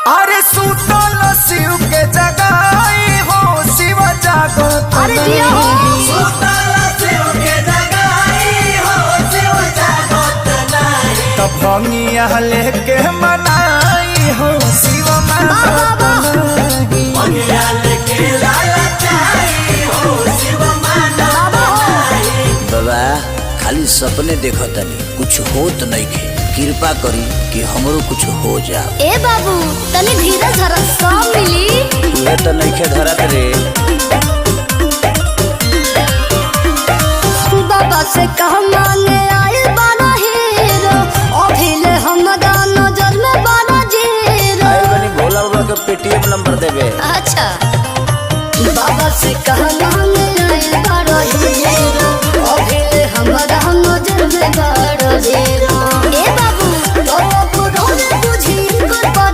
अरे सुतल शिव के जगाई हो शिव जागत अरे जिया हो सुतल शिव के जगाई हो शिव जागत नहीं तब भंगिया लेके मनाई हो शिव मागत नहीं भंगिया लेके लालचाई हो शिव मागत नहीं। बाबा खाली सपने देखो तनी कुछ होत नहीं खे, कृपा करी कि हमरो कुछ हो जाओ। ए बाबू तनी धीरे धरा सब मिली। तुहे तो नहीं खे धरत रे। बाबा से कह मांगे आए बाना हीरो अभिले हमरा नजर में बाना जीरो। आए बनी भोला बाबा के पेटीएम नंबर देबे। अच्छा बाबा से कह मांगे आए बाना हीरो अभिले हमरा नजर में बाना जीरो।